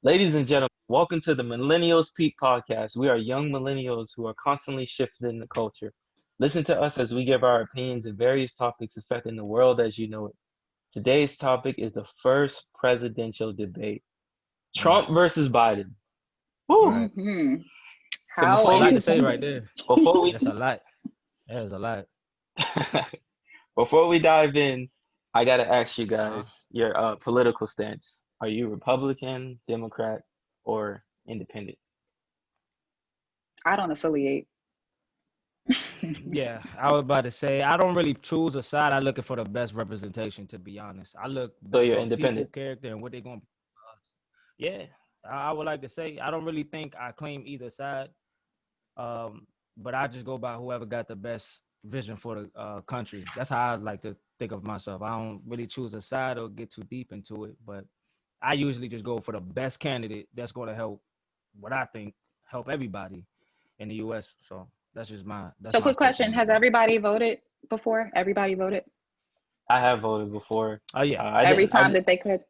Ladies and gentlemen, welcome to the Millennials Peak Podcast. We are young millennials who are constantly shifting the culture. Listen to us as we give our opinions on various topics affecting the world as you know it. Today's topic is the first presidential debate. Mm, Trump versus Biden. Woo! right. hmm Okay, How That's a before lot we to say right entertaining. there. before we That's a lot. That is a lot. before we dive in, I gotta ask you Uh-huh. guys your political stance. Are you Republican, Democrat, or Independent? I don't affiliate. Yeah, I was about to say I don't really choose a side. I'm looking for the best representation, to be honest. I look So based you're off people, independent. character, and what they're gonna be for us. Yeah, I would like to say I don't really think I claim either side. But I just go by whoever got the best vision for the country. That's how I like to think of myself. I don't really choose a side or get too deep into it, but I usually just go for the best candidate that's going to help what I think help everybody in the U.S. So that's So, my quick take question: on it, has though. everybody voted before? Everybody voted I have voted before. Oh yeah. I every didn't. time that they could.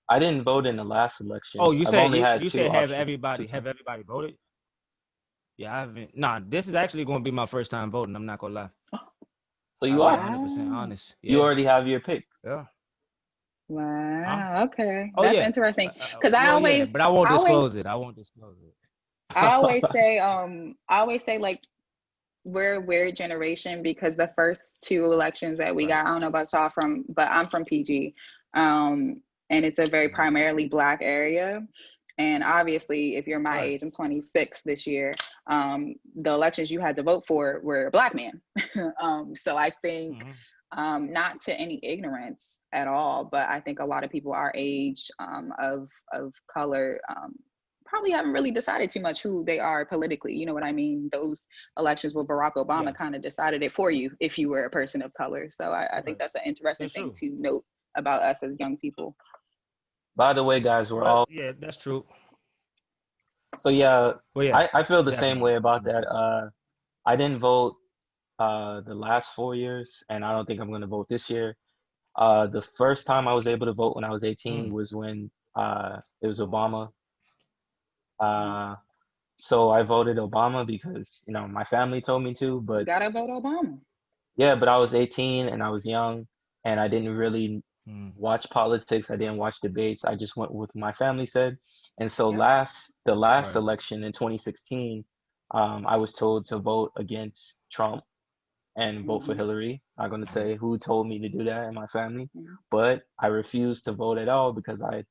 I didn't vote in the last Oh, election. you I've said only you had you two said have options. Two everybody times. voted? Yeah, I haven't. Nah, this is actually going to be my first time voting. I'm not gonna lie. So I'll you be are. 100% Wow, honest. You Yeah. already have your pick. Yeah. Huh? wow. Okay, Oh that's yeah. interesting. Because Well, yeah, but I won't I always, disclose it. I won't disclose it. I always say like we're a weird generation because the first two elections that we Right. got, I don't know about y'all from, but I'm from PG, and it's a very Mhm. primarily Black area. And obviously, if you're my Right. age, I'm 26 this year. The elections you had to vote for were a Black man. So I think, Hmm. not to any ignorance at all, but I think a lot of people our age, of color, probably haven't really decided too much who they are politically. You know what I mean? Those elections with Barack Obama Yeah. kind of decided it for you if you were a person of color. So I think Right. that's an interesting That's thing true. to note about us as young people. By the way, guys, we're But all. yeah, that's true. So yeah, But yeah, I feel the same way definitely about that. 100%. I didn't vote the last 4 years, and I don't think I'm gonna vote this year. The first time I was able to vote when I was 18 Mm. was when it was Obama. Mhm. Uh, so I voted Obama because my family told me to, You but gotta vote Obama. yeah, but I was 18 and I was young and I didn't really Mm. watch politics. I didn't watch debates. I just went with what my family said. And so Yep. the last Right. election in 2016, I was told to vote against Trump and vote for Hmm. Hillary. I'm going to Mhm. say who told me to do that in my family, Hmm. but I refused to vote at all because I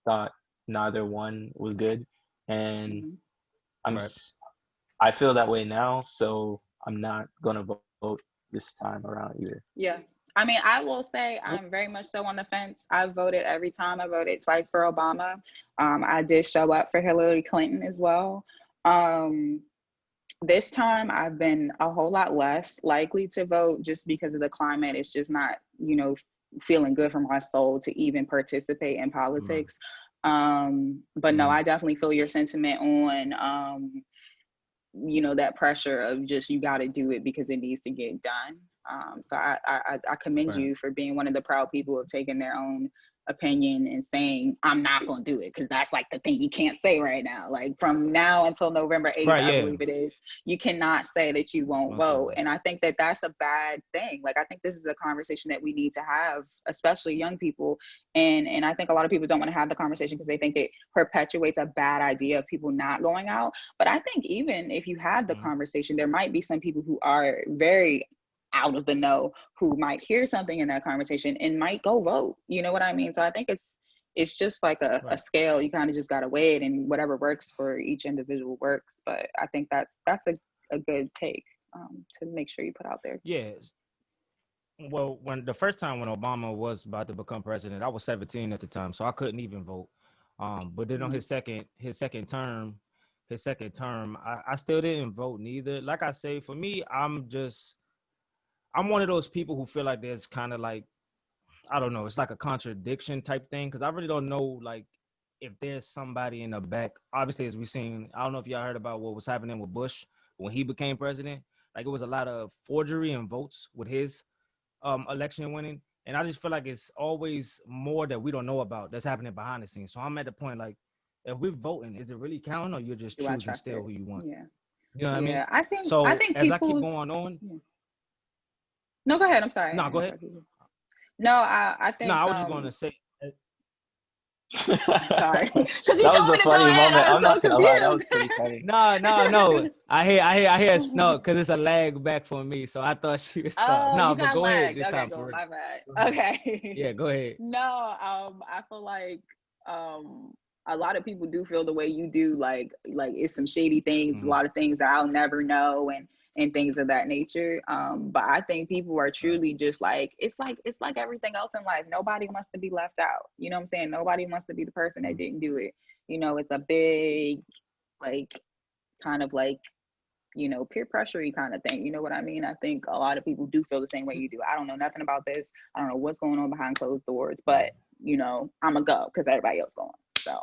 thought neither one was good. And Hmm. I'm Right. s- I feel that way now, so I'm not going to vote this time around either. Yeah. I mean, I will say Nope. I'm very much so on the fence. I voted every time. I voted twice for Obama. I did show up for Hillary Clinton as well. Um, this time I've been a whole lot less likely to vote just because of the climate. It's just not, feeling good for my soul to even participate in Mm. politics. But no, Mm. I definitely feel your sentiment on, that pressure of just you got to do it because it needs to get done. So I commend Right. you for being one of the proud people who have taken their own opinion and saying I'm not going to do it, because that's like the thing you can't say right now. Like from now until November 8th, Right. I Yeah. believe it is, you cannot say that you won't Most vote. definitely. And I think that that's a bad thing. Like I think this is a conversation that we need to have, especially young people. And I think a lot of people don't want to have the conversation because they think it perpetuates a bad idea of people not going out. But I think even if you had the Mm. conversation, there might be some people who are very out of the know who might hear something in that conversation and might go vote. You know what I mean? So I think it's just like a Right. scale. You kind of just gotta weigh it, and whatever works for each individual works. But I think that's a good take, to make sure you put out there. Yeah. Well, when the first time when Obama was about to become president, I was 17 at the time, so I couldn't even vote. But then on Mm-hmm. his second term, I still didn't vote neither. Like I say, for me, I'm one of those people who feel like there's kind of like, I don't know, it's like a contradiction type thing, because I really don't know like if there's somebody in the back. Obviously, as we've seen, I don't know if y'all heard about what was happening with Bush when he became president. Like it was a lot of forgery and votes with his election winning. And I just feel like it's always more that we don't know about that's happening behind the scenes. So I'm at the point like if we're voting, is it really counting, or you're just Do I choosing trust still it? who you want? Yeah. You know what I mean? Yeah. I So think as I keep people's going on, yeah. No, go ahead. I'm sorry. no, I go ahead. interrupted you. No, I No, think I was just going to say, sorry. That Because you was told a me to go funny ahead. moment. I was I'm so not gonna lie, that was confused. pretty funny. no. I hear. No, because it's a lag back for me, so I thought she was start. Oh, No, you but got go ahead lagged. this Okay, time for cool. real. My bad. Go ahead. Yeah, Okay. go ahead. No, I feel like a lot of people do feel the way you do, like it's some shady things, a Mhm. lot of things that I'll never know and things of that nature. But I think people are Right. truly just like everything else in life. Nobody wants to be left out. You know what I'm saying? Nobody wants to be the person that Mhm. didn't do it. It's a big like kind of like peer pressure kind of thing. You know what I mean? I think a lot of people do feel the same way you do. I don't know nothing about this. I don't know what's going on behind closed doors, Yeah, but I'm a go because everybody else going. So,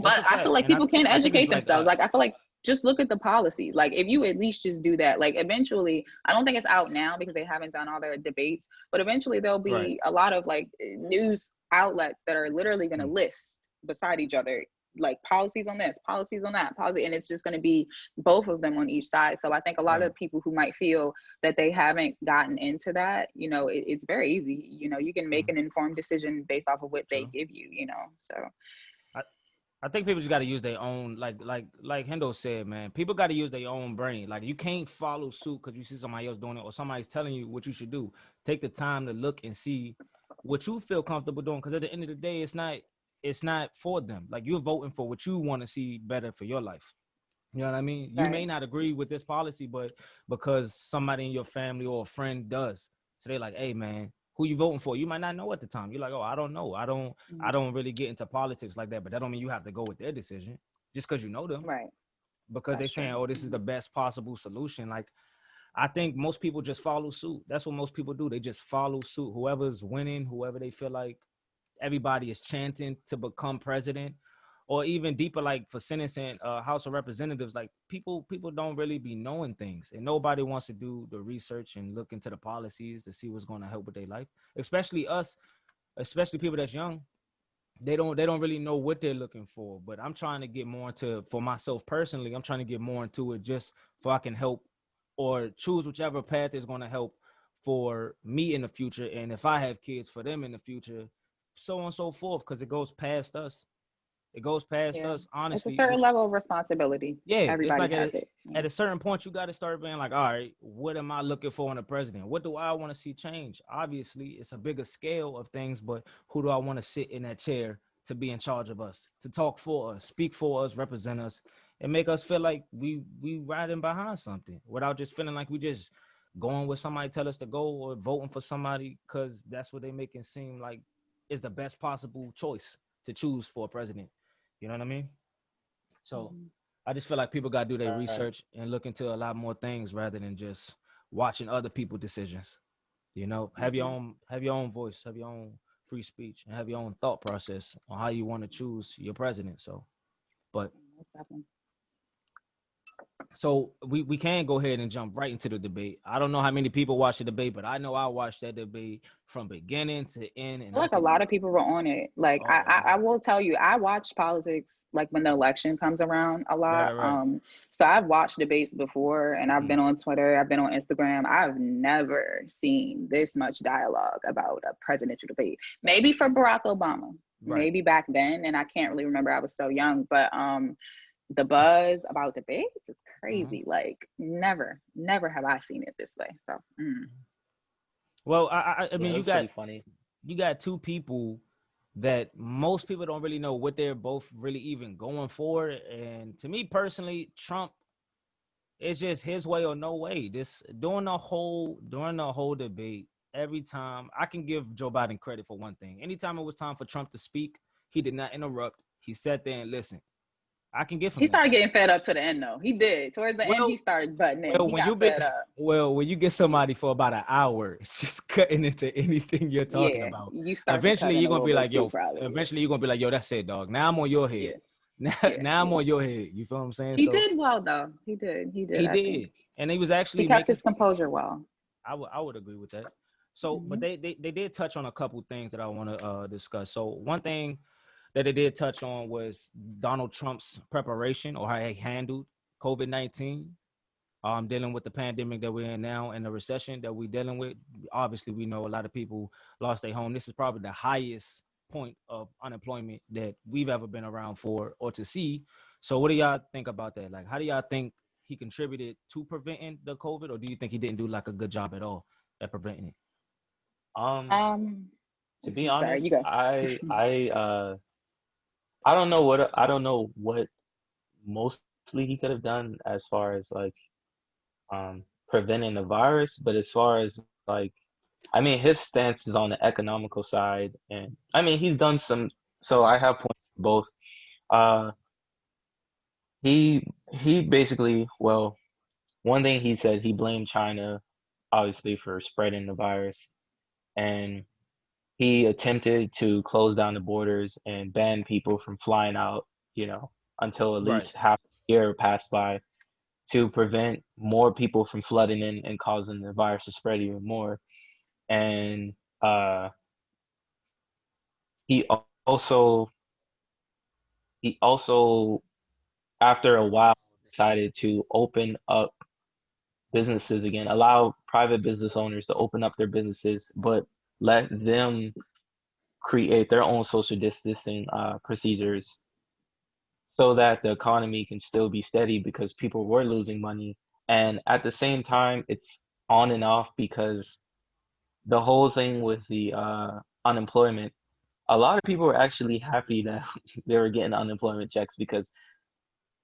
that's but a I feel fact, like and people can I think it's educate like themselves. us. Like I feel like just look at the policies. Like if you at least just do that, like eventually, I don't think it's out now because they haven't done all their debates, but eventually there'll Right. be a lot of like news outlets that are literally going to Mhm. list beside each other like policies on this, policies on that, policy, and it's just going to be both of them on each side. So I think a lot Right. of people who might feel that they haven't gotten into that, it's very easy. You can make Mhm. an informed decision based off of what they True. give you. So I, I think people just got to use their own, like Hendo said, man. People got to use their own brain. Like you can't follow suit because you see somebody else doing it or somebody's telling you what you should do. Take the time to look and see what you feel comfortable doing. Because at the end of the day, it's not for them. Like you're voting for what you want to see better for your life. You know what I mean? You may right. not agree with this policy, but because somebody in your family or a friend does, so they're like, "Hey, man, who you voting for?" You might not know at the time. You're like, "Oh, I don't know. I don't really get into politics like that." But that don't mean you have to go with their decision just because you know them. Right. Because they're That's true. saying, "Oh, this is the best possible solution." Like I think most people just follow suit. That's what most people do. They just follow suit. Whoever's winning, whoever they feel like everybody is chanting to become president, or even deeper, like for Senate and House of Representatives, like people don't really be knowing things, and nobody wants to do the research and look into the policies to see what's going to help with their life. Especially us, especially people that's young. They don't really know what they're looking for. But I'm trying to get more into, for myself personally, I'm trying to get more into it just so I can help or choose whichever path is going to help for me in the future, and if I have kids, for them in the future, so on and so forth, because it goes past us. It goes past Yeah. us, It's a honestly. certain Which, level of responsibility. yeah, it's Everybody like has it. Yeah. at a certain point, you got to start being like, all right, what am I looking for in a president? What do I want to see change? Obviously, it's a bigger scale of things, but who do I want to sit in that chair to be in charge of us, to talk for us, speak for us, represent us, and make us feel like we riding behind something without just feeling like we just going where somebody tell us to go or voting for somebody because that's what they make it seem like is the best possible choice to choose for a president. You know what I mean? So Mhm. I just feel like people got to do their Right. research and look into a lot more things rather than just watching other people's decisions. Mhm. Have your own voice, have your own free speech, and have your own thought process on how you want to choose your president. So, but Most definitely. so we can go ahead and jump right into the debate. I don't know how many people watched the debate, but I know I watched that debate from beginning to end, and Feel I like a could. lot of people were on it. Like Oh I man, will tell you, I watch politics like when the election comes around a lot. right. So I've watched debates before, and I've Mm, been on Twitter, I've been on Instagram. I've never seen this much dialogue about a presidential debate. Maybe for Barack Obama, right. maybe back then, and I can't really remember. I was so young, but the buzz about debates is Mm-hmm. crazy. Like never have I seen it this way. So Well, I Yeah, mean, it you was got pretty funny. you got two people that most people don't really know what they're both really even going for. And to me personally, Trump is just his way or no way. This during the whole debate, every time I can give Joe Biden credit for one thing. Anytime it was time for Trump to speak, he did not interrupt. He sat there and listened. I can give he him that. started getting fed up to the end though. He did. Towards the end, he Well, started butting in. well, He when you got be fed up. when you get Yeah. somebody for about an hour, it's just cutting into anything you're talking Yeah. about. You start to cut Eventually, in you're a gonna little be bit like, too, yo. probably. Yeah. Eventually, you're gonna be like, yo, that's it, dog. Now I'm on your head. Yeah. Now, Yeah. now I'm Yeah. on your head. You feel what I'm saying? He So did well though. He did. He did, he I think. did, and he was He actually kept making. his composure well. I would agree with that. So, but Hmm. they did touch on a couple things that I want to discuss. So one thing that it did touch on was Donald Trump's preparation or how he handled COVID-19. Dealing with the pandemic that we're in now and the recession that we're dealing with. Obviously, we know a lot of people lost their home. This is probably the highest point of unemployment that we've ever been around for or to see. So what do y'all think about that? Like, how do y'all think he contributed to preventing the COVID, or do you think he didn't do like a good job at all at preventing it? Um, Um, to be sorry, you honest, go. I don't know what mostly he could have done as far as like preventing the virus, but as far as like, I mean, his stance is on the economical side, and I mean, he's done some. So I have points for both. Uh, he basically, well, one thing he said, he blamed China, obviously, for spreading the virus, and he attempted to close down the borders and ban people from flying out, you know, until at Right. least half a year passed by to prevent more people from flooding in and causing the virus to spread even more. And uh, he also he also after a while decided to open up businesses again, allow private business owners to open up their businesses, but let them create their own social distancing procedures so that the economy can still be steady because people were losing money. And at the same time, it's on and off because the whole thing with the unemployment, a lot of people were actually happy that they were getting unemployment checks because,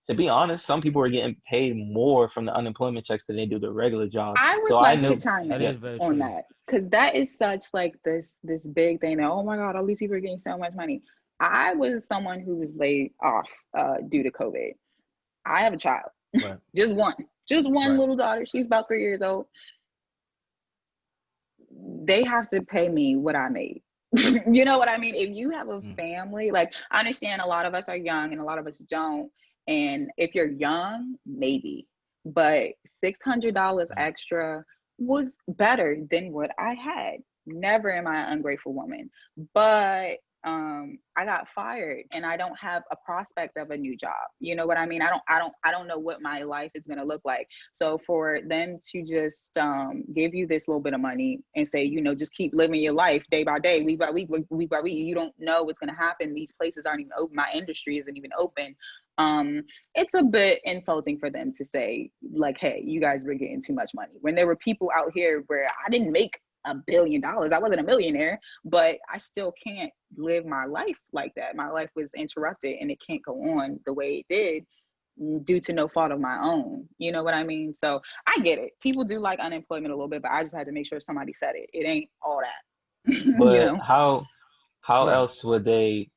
to be honest, some people were getting paid more from the unemployment checks than they do the regular jobs. I So would I like to knew, chime That yeah, is in very on true. that because that is such like this big thing that, oh my God, all these people are getting so much money. I was someone who was laid off due to COVID. I have a child, Right. just one, just one Right. little daughter. She's about 3 years old. They have to pay me what I made. You know what I mean? If you have a Mm. family, like I understand a lot of us are young and a lot of us don't. And if you're young, maybe, but $600 Right. extra was better than what I had. Never am I an ungrateful woman, but I got fired and I don't have a prospect of a new job. You know what I mean? I don't know what my life is going to look like. So for them to just give you this little bit of money and say, just keep living your life day by day, week by week, week by week, you don't know what's going to happen. These places aren't even open. My industry isn't even open. It's a bit insulting for them to say, like, hey, you guys were getting too much money. When there were people out here where I didn't make $1 billion. I wasn't a millionaire, but I still can't live my life like that. My life was interrupted and it can't go on the way it did due to no fault of my own. You know what I mean? So I get it. People do like unemployment a little bit, but I just had to make sure somebody said it. It ain't all that. you but know, how Right. else would they?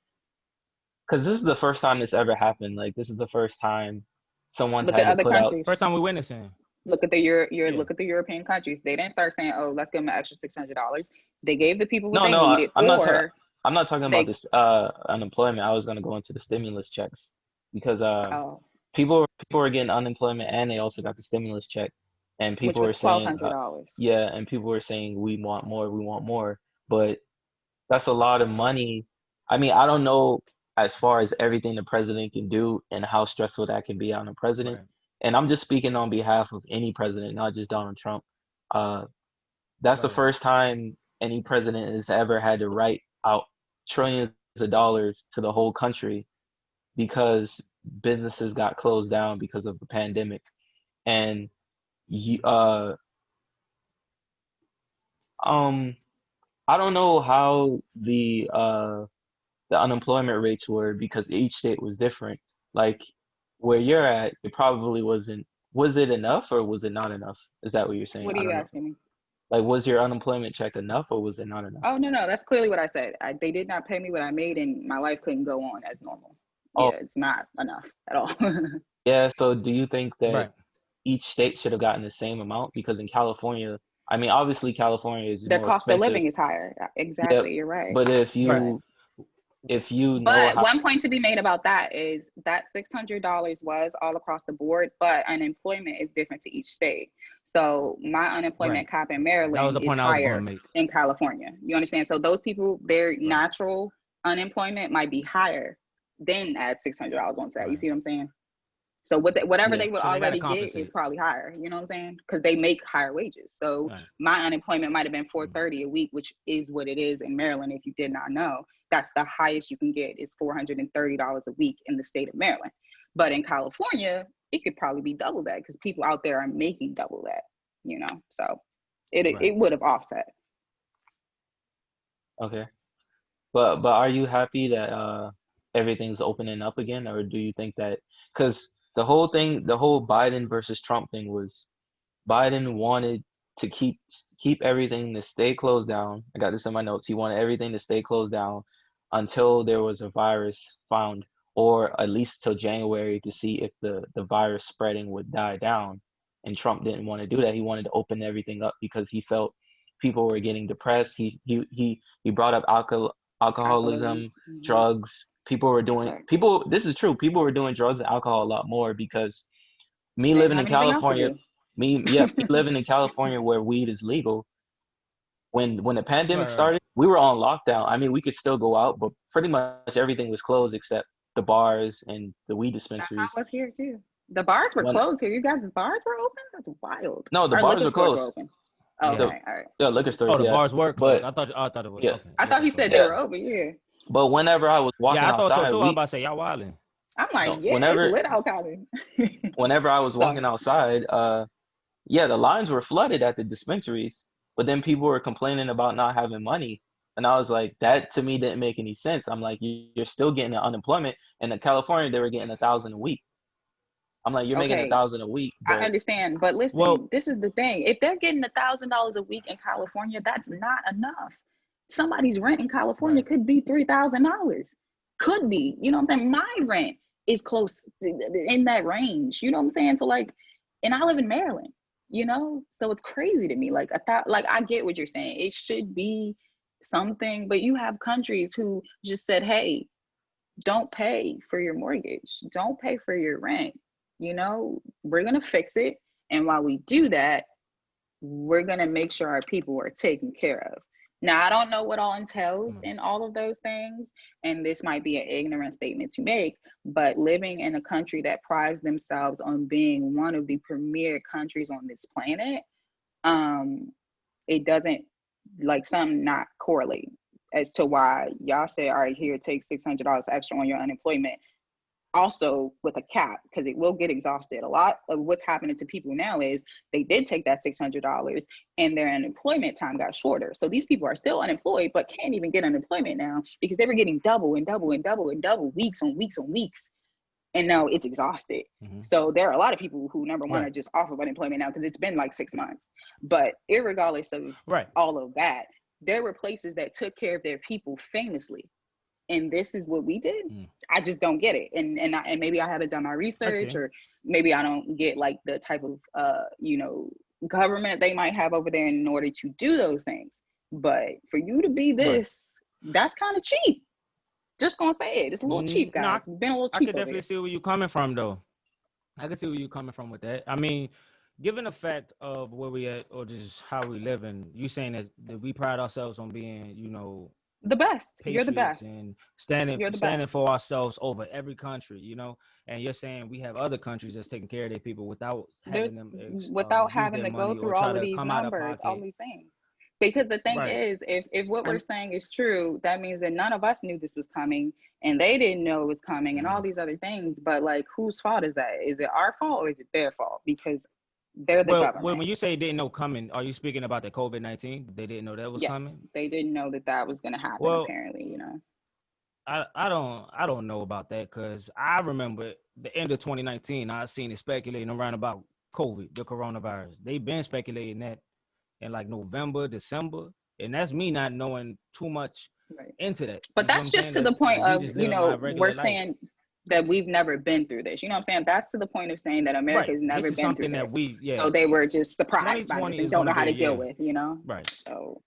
Because this is the first time this ever happened. Like this is the first time someone's look at had to other put out. First countries. time we witnessing. Look at the Yeah. look at the European countries. They didn't start saying, "Oh, let's give them an extra $600." They gave the people what No, they no, needed, or I'm not talking about they this unemployment. I was gonna go into the stimulus checks because oh, people were getting unemployment and they also got the stimulus check, and which people was were twelve saying hundred dollars. yeah, and people were saying we want more, but that's a lot of money. I mean, I don't know as far as everything the president can do and how stressful that can be on a president. Right. And I'm just speaking on behalf of any president, not just Donald Trump. Uh, that's the Right. Right. first time any president has ever had to write out trillions of dollars to the whole country because businesses got closed down because of the pandemic. And you, um, I don't know how the unemployment rates were because each state was different. Like where you're at, it probably wasn't. Was it enough or was it not enough? Is that what you're saying? What are I you don't know. asking me? Like, was your unemployment check enough or was it not enough? Oh no, that's clearly what I said. They did not pay me what I made, and my life couldn't go on as normal. Oh, Yeah, it's not enough at all. yeah. So do you think that Right. each state should have gotten the same amount? Because in California, I mean, obviously California is Their more cost of expensive. living is higher. Yep. Exactly, you're right. But Right. if you know But how, one point to be made about that is that $600 was all across the board, but unemployment is different to each state. So my Right. unemployment cap in That was Maryland the is point I was going to higher make. in California. You understand? So those people, their Right. natural unemployment might be higher, then add $600 onto that. You Right. see what I'm saying? So whatever Yeah. they would So they got to already get is compensate. probably higher. You know what I'm saying? Because they make higher wages. So Right. my unemployment might have been Mm. $430 a week, which is what it is in Maryland. If you did not know, that's the highest you can get is $430 a week in the state of Maryland. But in California, it could probably be double that because people out there are making double that. You know, so Right. it would have offset. Okay. But are you happy that everything's opening up again, or do you think that because the whole Biden versus Trump thing was Biden wanted to keep everything to stay closed down. I got this in my notes. He wanted everything to stay closed down until there was a virus found, or at least till January to see if the virus spreading would die down. And Trump didn't want to do that. He wanted to open everything up because he felt people were getting depressed. He brought up Alcoholism. alcoholism, drugs. People were doing Okay. people. This is true. People were doing drugs and alcohol a lot more because me They didn't living have in anything else to California, do. me living in California where weed is legal. When the pandemic Right. Right. started, we were on lockdown. I mean, we could still go out, but pretty much everything was closed except the bars and the weed That's how dispensaries. it was here too. The bars were When closed here. You guys, the bars were open? That's wild. no, the Our bars liquor were stores were closed. open. Yeah. The Okay, all right. yeah, liquor Oh, stores, the yeah. bars were closed. But I thought it was yeah, okay. I thought Liquor he stores said they yeah. were were open. open, yeah. But whenever I was walking Yeah, I thought so outside, too. I'm about to say y'all wilding. I'm like, no, yeah, it's lit out Cali. whenever I was So, walking outside, yeah, the lines were flooded at the dispensaries, but then people were complaining about not having money. And I was like, that to me didn't make any sense. I'm like, you're still getting the unemployment. And in California, they were getting 1,000 a week. I'm like, you're making a okay, thousand a week, I but understand. But Well, listen, this is the thing. If they're getting $1,000 a week in California, that's not enough. Somebody's rent in California right. could be $3,000. Could be. You know what I'm saying? My rent is close in that range. You know what I'm saying? So like, and I live in Maryland, you know? So it's crazy to me. Like I thought, like I get what you're saying. It should be something, but you have countries who just said, hey, don't pay for your mortgage, don't pay for your rent. You know, we're going to fix it. And while we do that, we're going to make sure our people are taken care of. Now, I don't know what all entails Mm. in all of those things, and this might be an ignorant statement to make, but living in a country that prides themselves on being one of the premier countries on this planet, um, it doesn't like some not correlate as to why y'all say, all right, here, take $600 extra on your unemployment, also with a cap, because it will get exhausted. A lot of what's happening to people now is they did take that $600 and their unemployment time got shorter. So these people are still unemployed, but can't even get unemployment now because they were getting double and double and double and double weeks on weeks on weeks. And now it's exhausted. Hmm. So there are a lot of people who, number one, Right. are just off of unemployment now because it's been like 6 months. But irregardless of Right. all of that, there were places that took care of their people famously, and this is what we did. Mm. I just don't get it. And maybe I haven't done my I research, see. or maybe I don't get like the type of government they might have over there in order to do those things. But for you to be Right. this, that's kind of cheap. Just gonna say it. It's a little cheap, No, guys. It's been a little I cheap could over definitely here. see where you're coming from, though. I can see where you're coming from with that. I mean, given the fact of where we at or just how we live, and you saying that we pride ourselves on being, The best. You're the patriots best. and standing You're the standing best. for ourselves over every country, and you're saying we have other countries that's taking care of their people without There's having them without use having their to go money or through try all of to these come out of numbers, all pocket. these things. Because the thing Right. is, if what we're And saying is true, that means that none of us knew this was coming and they didn't know it was coming and all mm. these other things. But like, whose fault is that? Is it our fault or is it their fault? Because they're the well, government. when you say didn't know coming, are you speaking about the COVID-19? They didn't know that was Yes, coming. they didn't know that that was going to happen, Well, apparently, you know. I don't know about that because I remember the end of 2019. I seen it speculating around about COVID, the coronavirus. They've been speculating that in like November, December, and that's me not knowing too much Right. into that. But You feel what that's I'm just saying? to the That's point me of, just living my we're regular life. saying that we've never been through this. You know what I'm saying? That's to the point of saying that Right. America's This never is been through something that this. yeah. So they were just surprised by this 2020 and is don't going to know be how a to deal year. with, you know? Right. So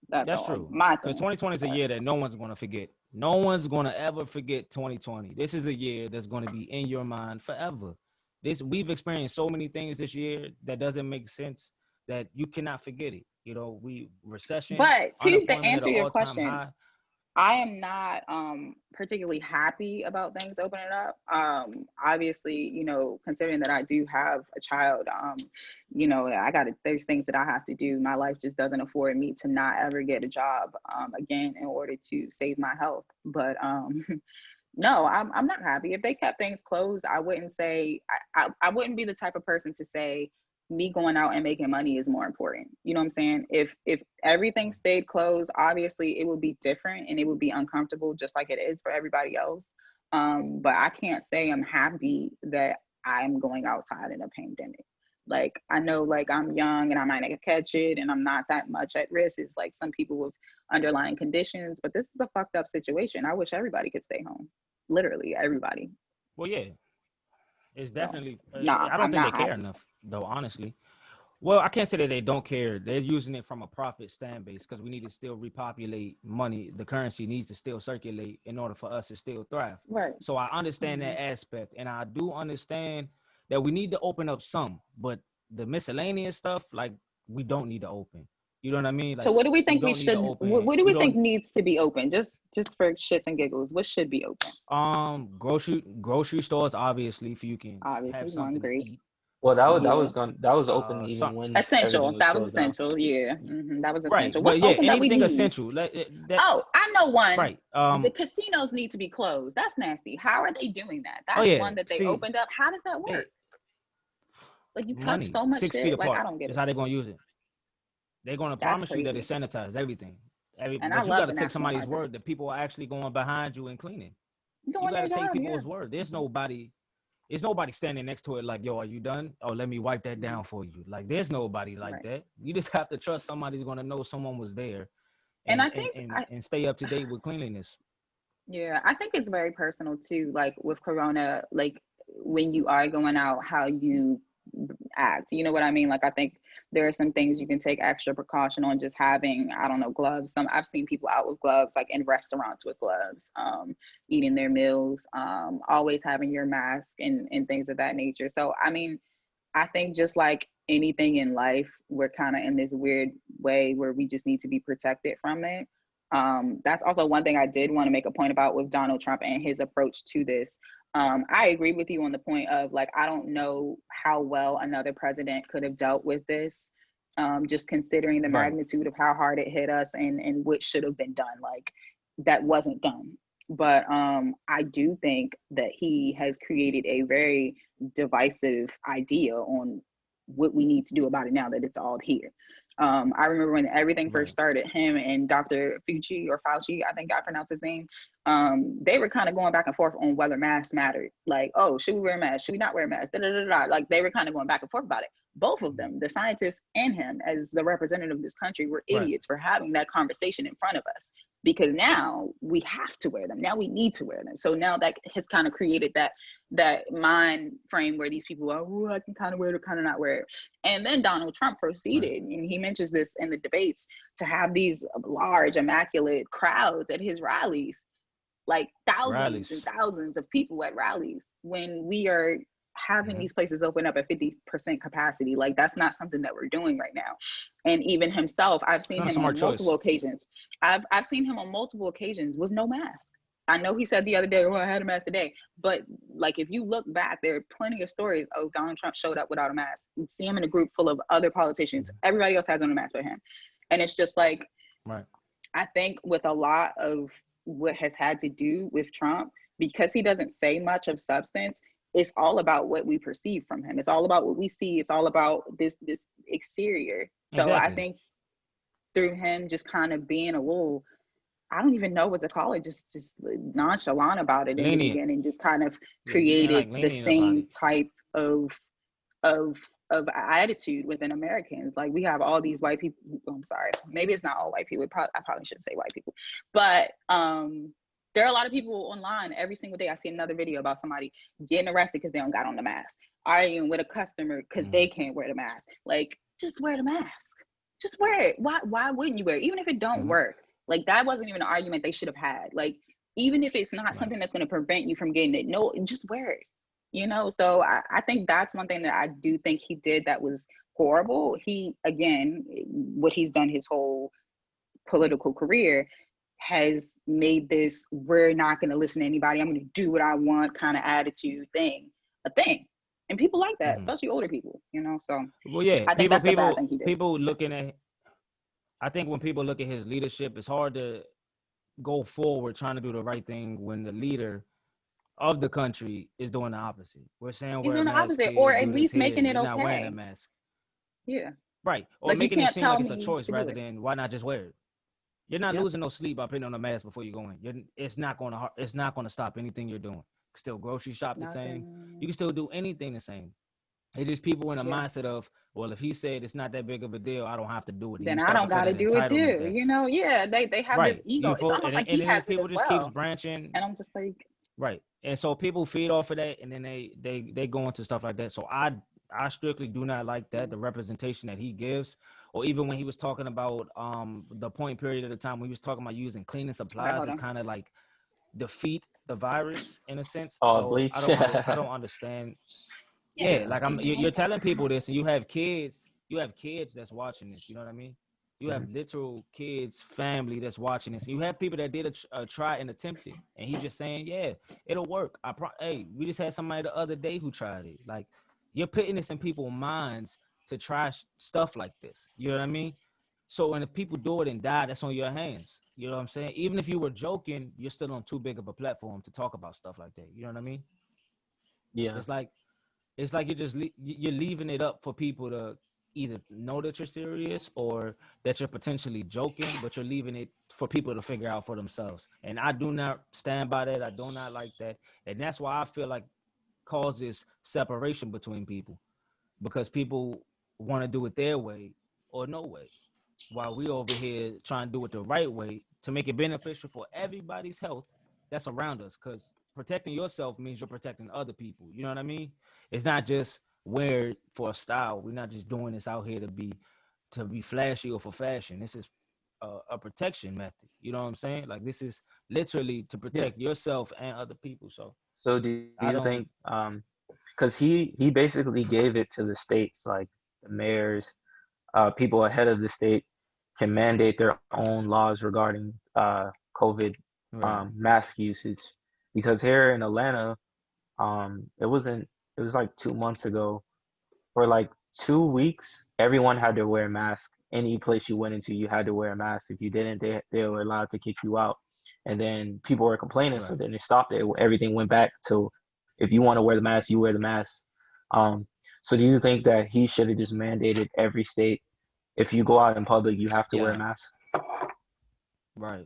that's That's all true. my Because thing. 2020 is a But year that no one's going to forget. No one's going to ever forget 2020. This is a year that's going to be in your mind forever. We've experienced so many things this year that doesn't make sense that you cannot forget it. We recession, but to unemployment at answer an your all-time question, high. I am not particularly happy about things opening up. Obviously, considering that I do have a child, there's things that I have to do. My life just doesn't afford me to not ever get a job again in order to save my health. But no, I'm not happy. If they kept things closed, I wouldn't say I wouldn't be the type of person to say me going out and making money is more important. You know what I'm saying? If everything stayed closed, obviously it would be different and it would be uncomfortable just like it is for everybody else. But I can't say I'm happy that I'm going outside in a pandemic. Like I know like I'm young and I might not catch it and I'm not that much at risk. It's like some people with underlying conditions, but this is a fucked up situation. I wish everybody could stay home. Literally everybody. Well, yeah, it's So definitely. nah, I don't I'm think they not care happy. enough, though. Honestly, well, I can't say that they don't care. They're using it from a profit stand base because we need to still repopulate money. The currency needs to still circulate in order for us to still thrive. Right. So I understand Mhm. that aspect, and I do understand that we need to open up some, but the miscellaneous stuff, like we don't need to open. You know what I mean? So Like what do we you think we don't need to should open. what do You we think don't needs to be open? Just for shits and giggles. What should be open? grocery stores obviously if you can have Obviously, one something to great. eat. Well, Yeah. that was open even Some when everything Essential. was That was closed down. essential. Yeah. That was right, essential. What's but yeah, open that we anything need? essential like that. Oh, I know one. Right. The casinos need to be closed. That's nasty. How are they doing that? Oh That's yeah. one that they See, opened up. How does that they work? Like you touch money so much 6 feet shit. Like I apart don't get is it. how they're gonna use it. They're gonna That's promise you that it crazy. sanitized everything. And I But you love got the to take national somebody's market. word that people are actually going behind you and cleaning. You Doing got their to take job, yeah. people's word. There's nobody standing next to it like, yo, are you done? Oh, let me wipe that Mhm. down for you. Like, there's nobody like Right. that. You just have to trust somebody's gonna know someone was there And and I and think and, I and stay up to date with cleanliness. yeah, I think it's very personal too, like with Corona, like when you are going out, how you act. You know what I mean? Like I think there are some things you can take extra precaution on just having, I don't know, gloves. I've seen people out with gloves, like in restaurants with gloves, eating their meals, always having your mask and things of that nature. So I mean, I think just like anything in life, we're kind of in this weird way where we just need to be protected from it. That's also one thing I did want to make a point about with Donald Trump and his approach to this. I agree with you on the point of like, I don't know how well another president could have dealt with this, just considering the Right. magnitude of how hard it hit us and what should have been done. Like, that wasn't done. But I do think that he has created a very divisive idea on what we need to do about it now that it's all here. I remember when everything first Right. started, him and Dr. Fucci or Fauci, I think I pronounced his name, they were kind of going back and forth on whether masks mattered. Like, oh, should we wear a mask? Should we not wear a mask? Da, da, da, da. Like, they were kind of going back and forth about it. Both of them, the scientists and him, as the representative of this country, were Right. idiots for having that conversation in front of us because now we have to wear them. Now we need to wear them. So now that has kind of created that mind frame where these people are, oh, I can kind of wear it or kind of not wear it. And then Donald Trump Right. proceeded, and he mentions this in the debates, to have these large, immaculate crowds at his rallies, like thousands and Rallies. thousands of people at rallies when we are having Hmm. these places open up at 50% capacity. Like that's not something that we're doing right now. And even himself, I've It's seen not a him smart on multiple choice. occasions. I've seen him on multiple occasions with no mask. I know he said the other day, oh, I had a mask today. But like if you look back, there are plenty of stories of Donald Trump showed up without a mask. You see him in a group full of other politicians. Mhm. Everybody else has on a mask but him. And it's just like Right. I think with a lot of what has had to do with Trump, because he doesn't say much of substance, it's all about what we perceive from him. It's all about what we see. It's all about this exterior. So I Exactly. think through him just kind of being a little, I don't even know what to call it, just nonchalant about it in the Lenient. beginning, just kind of Yeah, being created like the lenient about same it. type of of attitude within Americans. Like we have all these white people. I'm sorry, maybe it's not all white people. I probably shouldn't say white people, but there are a lot of people online every single day. I see another video about somebody getting arrested because they don't got on the mask, arguing with a customer because they Mhm. can't wear the mask. Like just wear the mask. Just wear it. Why wouldn't you wear it? Even if it don't Mhm. work. Like that wasn't even an argument they should have had. Like even if it's not Right. something that's going to prevent you from getting it, no, just wear it. So I think that's one thing that I do think he did that was horrible. He, again, what he's done his whole political career, has made this "we're not going to listen to anybody, I'm going to do what I want" kind of attitude thing a thing. And people like that, Mm-hmm. especially older people, So Well, yeah, I think that's the bad thing he did. people looking at. I think when people look at his leadership, it's hard to go forward trying to do the right thing when the leader of the country is doing the opposite. We're saying He's wear a doing the mask opposite, or here, at do this least here, making and it you're not wearing that okay. mask. Yeah. Right. Or Like, you making it can't seem tell like it's a me choice to do rather it. than why not just wear it. You're not Yep. losing no sleep by putting on a mask before you go in. It's not gonna stop anything you're doing. You can still grocery shop the same. You Nothing. can still do anything the same. It's just people in a Yeah. mindset of, well, if he said it's not that big of a deal, I don't have to do it. And Then you I start don't to feel got to that do it entitlement too. that Yeah, they have this right. ego. You It's feel almost like and he then has it people as just keeps well. branching. And I'm just like, Right. And so people feed off of that and then they go into stuff like that. So I strictly do not like that, the representation that he gives. Or even when he was talking about the point period of the time when he was talking about using cleaning okay, supplies hold is on. kind of like defeat the virus in a sense. Oh, So bleach. I don't understand. Yeah, like you're telling people this and you have kids that's watching this, you know what I mean? You have Mhm. literal kids, family that's watching this. You have people that did a try and attempt it, and he's just saying, "Yeah, it'll work." Hey, we just had somebody the other day who tried it. Like, you're putting this in people's minds to try stuff like this. You know what I mean? So, and if people do it and die, that's on your hands. You know what I'm saying? Even if you were joking, you're still on too big of a platform to talk about stuff like that. You know what I mean? Yeah, It's like you're just you're leaving it up for people to either know that you're serious or that you're potentially joking, but you're leaving it for people to figure out for themselves. And I do not stand by that. I do not like that, and that's why I feel like causes separation between people because people want to do it their way or no way, while we over here trying to do it the right way to make it beneficial for everybody's health that's around us. Because protecting yourself means you're protecting other people. You know what I mean? It's not just wear for a style. We're not just doing this out here to be flashy or for fashion. This is a protection method. You know what I'm saying? Like this is literally to yeah. protect yourself and other people. So So do you I think, don't. because he basically gave it to the states, like the mayors, people ahead of the state can mandate their own laws regarding COVID Right. mask usage. Because here in Atlanta, it wasn't. It was like 2 months ago. For like 2 weeks, everyone had to wear a mask. Any place you went into, you had to wear a mask. If you didn't, they were allowed to kick you out. And then people were complaining, so Right. then they stopped it. Everything went back to if you want to wear the mask, you wear the mask. Um, so do you think that he should have just mandated every state if you go out in public, you have to wear a Yeah. mask? Right.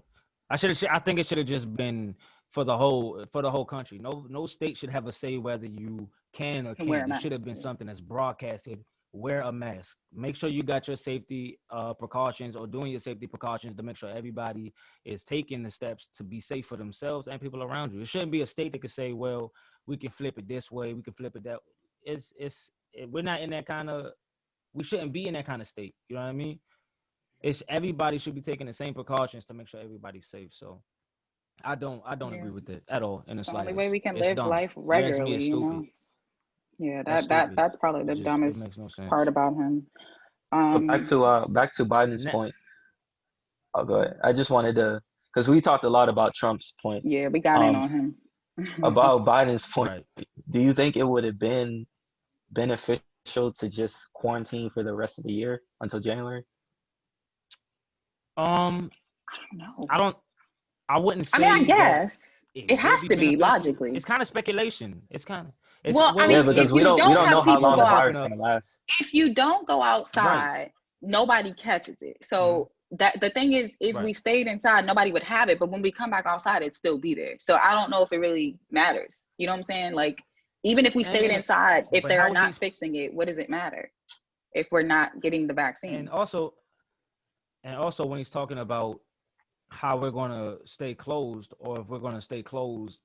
I think it should have just been for the whole country. No state should have a say whether you can or can wear a can't. It should have mask. been Yeah. something that's broadcasted. Wear a mask. Make sure you got your safety precautions or doing your safety precautions to make sure everybody is taking the steps to be safe for themselves and people around you. It shouldn't be a state that could say, "Well, we can flip it this way, we can flip it that." We're not in that kind of. We shouldn't be in that kind of state. You know what I mean? It's everybody should be taking the same precautions to make sure everybody's safe. So I don't Yeah. agree with it at all in It's the the only way slightest. we can It's live dumb. life If you ask me, it's regularly. stupid. Yeah, That's stupid. that's probably the It dumbest makes no part sense. about him. But Um, back to Biden's Ne- point. I'll go ahead. I just wanted to, because we talked a lot about Trump's point. yeah, we got in Um, on him. about Biden's point, right. do you think it would have been beneficial to just quarantine for the rest of the year until January? Um, I don't know. I don't. I wouldn't I mean, I say that guess it it would has be to be beneficial. logically. It's kind of speculation. It's Well, I Yeah, mean, well. because if we you don't don't know have how people long go the We're out, talking virus is of gonna last. if you don't go right. outside, nobody catches it. Mhm. So that the thing is, if we Right. stayed inside, nobody would have it. But when we come back outside, it'd still be there. So I don't know if it really matters. You know what I'm saying? Like, even if we stayed And inside, if but they're how not he's fixing it, what does it matter if we're not getting the and vaccine? also and also when he's talking about how we're going to stay closed or if we're going to stay closed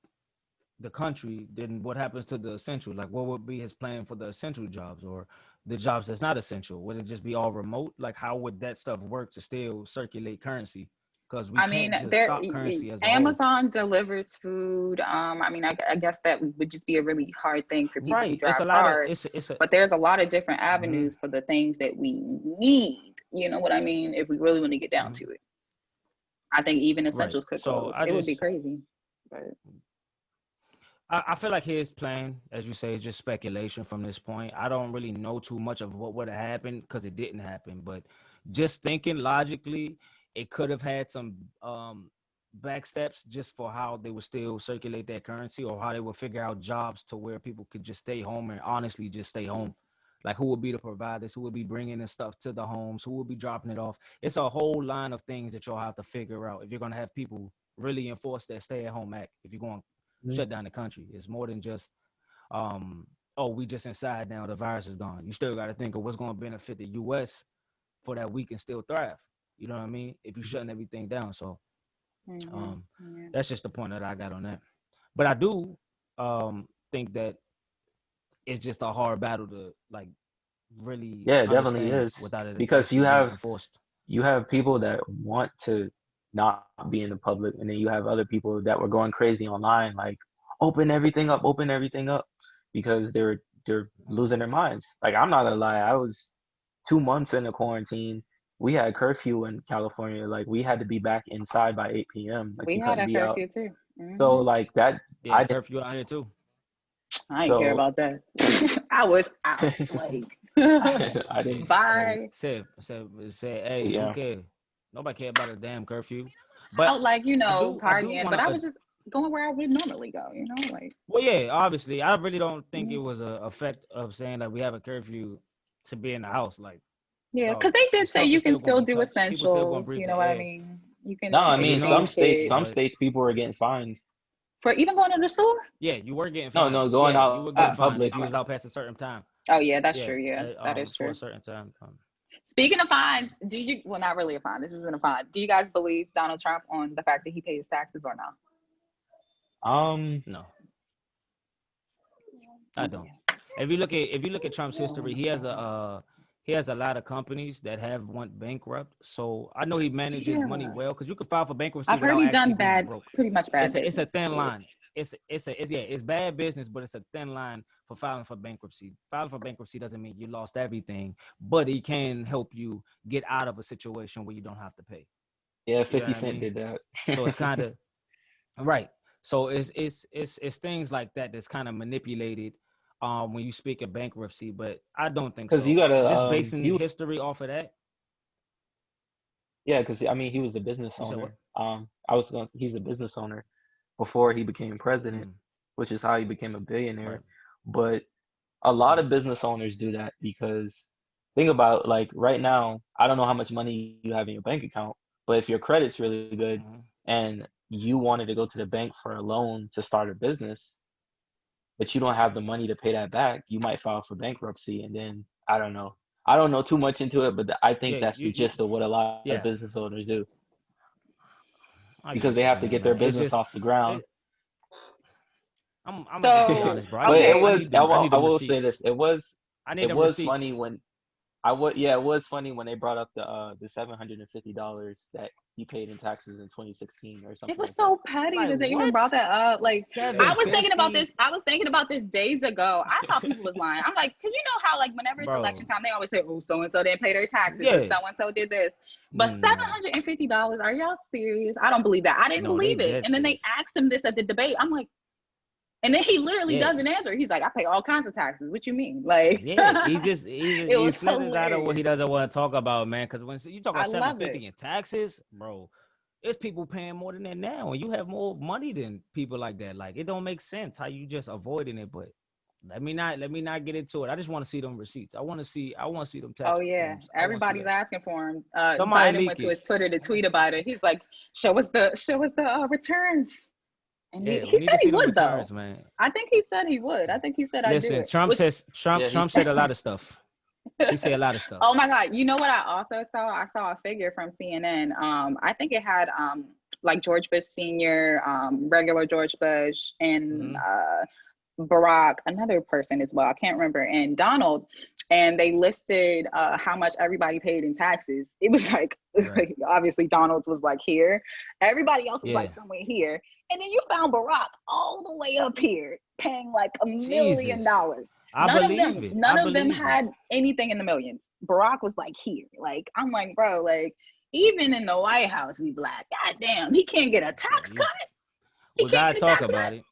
the country, then what happens to the essential? Like, what would be his plan for the essential jobs or the jobs that's not essential? Would it just be all remote? Like, how would that stuff work to still circulate currency? Because we I mean, can't just there stop currency as a whole. Amazon delivers food. I mean, I guess that would just be a really hard thing for people who Right. It's drive a lot of cars. it's a But there's a lot of different mhm, avenues for the things that we need. You know what I mean? If we really want to get down mhm. to it. I think even Right. essentials could So close. It would be crazy. But I feel like his plan, as you say, is just speculation from this point. I don't really know too much of what would have happened because it didn't happen. But just thinking logically, it could have had some back steps just for how they would still circulate that currency or how they would figure out jobs to where people could just stay home and honestly just stay home. Like who would be the providers, who would be bringing the stuff to the homes, who would be dropping it off. It's a whole line of things that you'll have to figure out if you're going to have people really enforce that stay at home act. If you're going Mhm. shut down the country. It's more than just oh, we just inside now, the virus is gone. You still got to think of what's going to benefit the US for that we can still thrive. You know what I mean? If you're shutting everything down. So um yeah. that's just the point that I got on that. But I do think that it's just a hard battle to like really Yeah, it definitely understand is without it because actually being enforced. you have people that want to not be in the public, and then you have other people that were going crazy online, like open everything up, because they're losing their minds. Like I'm not gonna lie, I was 2 months in the quarantine. We had curfew in California, like we had to be back inside by 8 p.m. Like We you had couldn't a be out. curfew too. So like that, Yeah, I did. curfew out here too. I didn't care So about that. I was out. Like, I didn't. Hey, bye. said, hey, who Yeah, cares? Nobody care about a damn curfew. I But was like, I do partying, want but I to. was just going where I would normally go, like. Well, yeah, obviously, I really don't think it Mhm. was a effect of saying that we have a curfew to be in the house. Like, Yeah, because dog, they the did say stuff is you can still gonna still be do touched. People still gonna essentials, breathe you the know what I air. mean? You can no, I take You a mean know, sandwich some but states people were getting fined. for even going to the store. yeah, you were getting No, fined. no, going Yeah, you were out Uh, getting in fined public. if you was out past a certain time. oh yeah, that's Yeah, true. Yeah, that is for a true. certain time. Speaking of fines, do you? Well, not really a fine. This isn't a fine. Do you guys believe Donald Trump on the fact that he pays taxes or not? No, I don't. Okay. If you look at Trump's history, he has a lot of companies that have went bankrupt. So I know he manages money Yeah, well because you can file for bankruptcy I've heard without he actually done being bad, broke. pretty much bad It's a business. thin Yeah. line. It's bad business, but it's a thin line for filing for bankruptcy. Filing for bankruptcy doesn't mean you lost everything, but it can help you get out of a situation where you don't have to pay. Yeah, You know 50 what I Cent mean? did that. So it's kind of right. So it's things like that that's kind of manipulated when you speak of bankruptcy, but I don't think Because you so. gotta Just basing history off of that. yeah, because I mean he was a business You said what? owner. He's a business owner before he became president, Mm, which is how he became a billionaire. right. But a lot Right. of business owners do that because think about like right now, I don't know how much money you have in your bank account, but if your credit's really good Mm-hmm. and you wanted to go to the bank for a loan to start a business, but you don't have the money to pay that back, you might file for bankruptcy. And then I don't know. I don't know too much into it, but I think Yeah, that's the gist of what a lot of yeah. business owners do I get because what they you're have to saying, get their man. It's business just off the ground. it, I'm gonna just be So honest, bro. But it okay, was I need I them will say receipts. this. I need It them was funny receipts. when it was funny when they brought up the $750 that he paid in taxes in 2016 or it something was like that. so petty Like that they even what? brought that up. Like, I was thinking about this. 750, I was thinking about this days ago. I thought people was lying. I'm like, because you know how like whenever it's election bro. time, they always say, "Oh, so and so didn't pay their taxes," or Yeah. "So and so did this." But No, $750? Are y'all serious? I don't believe that. I didn't no, they believe it. dead And then they serious. asked him this at the debate. I'm like, and then he literally Yeah. doesn't answer. He's like, "I pay all kinds of taxes." What you mean? Like, Yeah, it he was slithers out of what hilarious. he doesn't want to talk about, man. Because when you talk I about seven love it. fifty in taxes, bro, there's people paying more than that now, and you have more money than people like that. Like it don't make sense how you just avoiding it. But let me not get into it. I just want to see them receipts. I want to see them Oh tax yeah, forms. I want to see everybody's that. asking for him. Somebody Biden went leak to it. his Twitter to I want tweet to see them about it. shits. He's like, show us the returns," and Yeah, he we need said to he see them would though. returns, man. I think he said he would. I think he said I'd do Listen, it. Which, Yeah, Trump said a lot of stuff. He said a lot of stuff. oh my God, you know what I also saw? I saw a figure from CNN. I think it had like George Bush Senior, regular George Bush, and Hmm. Barack, another person as well. I can't remember, and Donald, and they listed how much everybody paid in taxes. It was like, Right. obviously Donald's was like here, everybody else was like Yeah. somewhere here, and then you found Barack all the way up here paying like $1 million. Jesus. I believe it. I None of them believe it. had anything in the millions. Barack was like here. Like I'm like, bro, like even in the White House, we black. God damn, he can't get a tax cut. He We can't gotta get a talk tax about cut. it.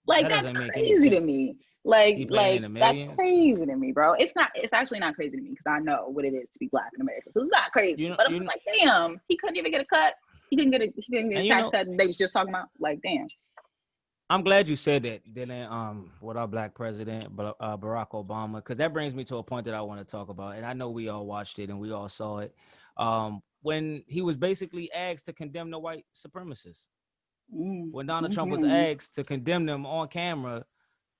Like That that's doesn't make any crazy to sense. me. He playing in Like the that's millions. crazy to me, bro. It's not. It's actually not crazy to me because I know what it is to be black in America. So it's not crazy. You know, But I'm just like, damn, he couldn't even get a cut. He didn't get a. He didn't get and a you tax know, cut. They was just talking about like, damn. I'm glad you said that, Dylan, with our black president, Barack Obama, because that brings me to a point that I want to talk about. And I know we all watched it and we all saw it. When he was basically asked to condemn the white supremacists. When Donald Trump was Mm-hmm. asked to condemn them on camera,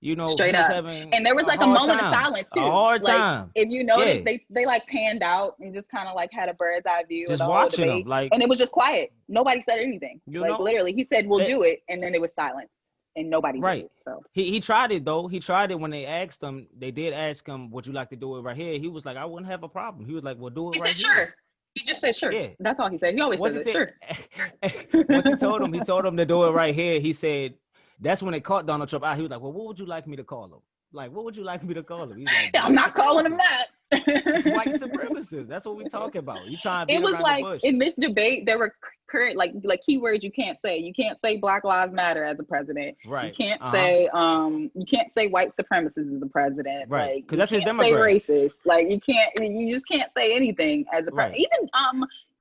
you know, he Straight was up. having And there was a like a hard moment of time. silence A too. hard Like time. if you notice, Yeah. they like panned out and just kind of like had a bird's eye view of Just the whole watching them. debate. Like, And it was just quiet. Nobody said anything. you Like know, literally, he said, "We'll that, do it," and then it was silence, and nobody did right. it. So He tried it though. He tried it when they asked him. They did ask him, "Would you like to do it right here?" He was like, "I wouldn't have a problem." He was like, "Well, do it he said, right here." "Sure." He just said, "Sure." Yeah. That's all he said. He always Once says he it. Sure. said, once he told him to do it right here. He said, that's when they caught Donald Trump out. He was like, "Well, what would you like me to call him? Like, what would you like me to call him?" He's like, I'm "White not calling him supremacists." It's white that. supremacists. That's what we talking about. You trying to It beat was around the like bush. in this debate, there were current like keywords you can't say. You can't say Black Lives Matter as a president. Right. You can't say you can't say white supremacists as a president. Right. Like Because you that's his can't say demographic. racist. Like you just can't say anything as a Right.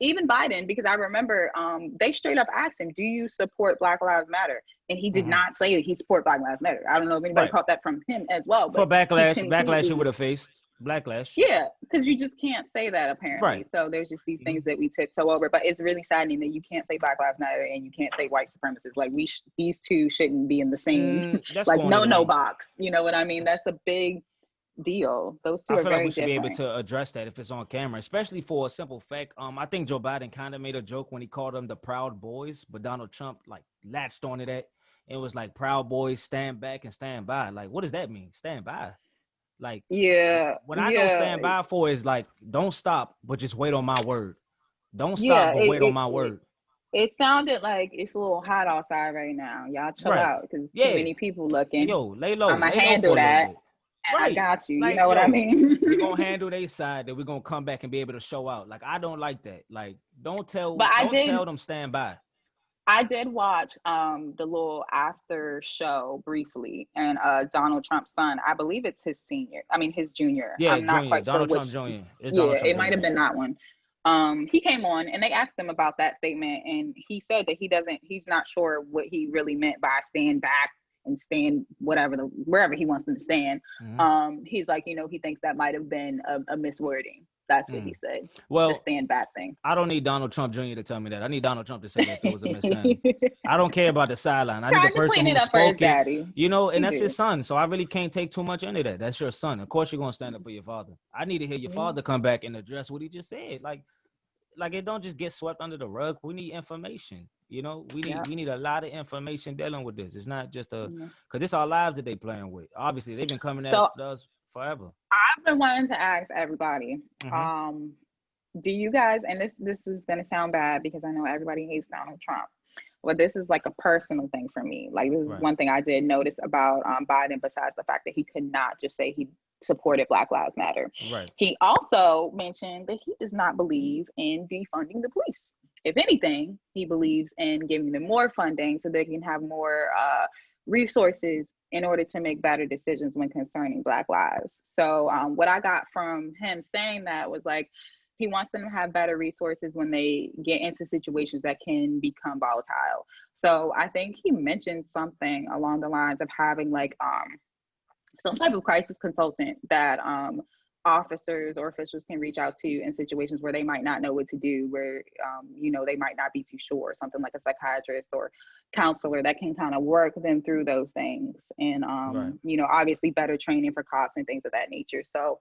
even Biden, because I remember they straight up asked him, "Do you support Black Lives Matter?" And he did not say that he support Black Lives Matter. I don't know if anybody Right. caught that from him as well. For But he backlash you would completely have faced. Backlash. yeah, because you just can't say that apparently. Right. So there's just these things that we tiptoe over. But it's really saddening that you can't say Black Lives Matter and you can't say white supremacists. Like these two shouldn't be in the same That's like going no away. box. You know what I mean? That's a big deal. Those two I are feel like very we should be able different. to address that if it's on camera, especially for a simple fact. I think Joe Biden kind of made a joke when he called them the Proud Boys, but Donald Trump like latched onto that. It was like Proud Boys, stand back and stand by. Like, what does that mean? Stand by. Like, Yeah, what I know yeah, stand by for is like, don't stop, but just wait on my word. Don't stop, yeah. but wait on my word. It sounded like it's a little hot outside right now. Y'all chill Right. out because too Yeah. many people looking. Yo, I'ma lay low handle for a little that. bit. And I Right. got you. You Like, know what I yo, mean? we're gonna handle their side, that we're gonna come back and be able to show out. Like, I don't like that. Like, don't But tell them stand by. I did watch the little after show briefly, and Donald Trump's son, I believe it's his junior. Yeah, I'm not Junior. quite sure Donald Trump which. Jr. It's Yeah, Donald Trump it might have Jr. been that one. He came on and they asked him about that statement, and he said that he's not sure what he really meant by stand back and stand wherever he wants them to stand. He's like, he thinks that might have been a miswording. That's what he said. The Well, stand back thing. I don't need Donald Trump Jr. to tell me that. I need Donald Trump to say that if it was a misstand. I don't care about the sideline. I need the Trying to person clean it who up for his spoke it, daddy. and He that's did. his son. So I really can't take too much into that. That's your son. Of course, you're gonna stand up for your father. I need to hear your father come back and address what he just said. Like it don't just get swept under the rug. We need information. We need a lot of information dealing with this. It's not just because it's our lives that they playing with. Obviously, they've been coming at us forever. I've been wanting to ask everybody, do you guys, and this is gonna sound bad because I know everybody hates Donald Trump, but this is like a personal thing for me. Like this is one thing I did notice about Biden, besides the fact that he could not just say he supported Black Lives Matter. Right. He also mentioned that he does not believe in defunding the police. If anything, he believes in giving them more funding so they can have more resources in order to make better decisions when concerning Black lives. So what I got from him saying that was like, he wants them to have better resources when they get into situations that can become volatile. So I think he mentioned something along the lines of having like some type of crisis consultant that officers or officials can reach out to in situations where they might not know what to do, where they might not be too sure, something like a psychiatrist or counselor that can kind of work them through those things. And obviously better training for cops and things of that nature. So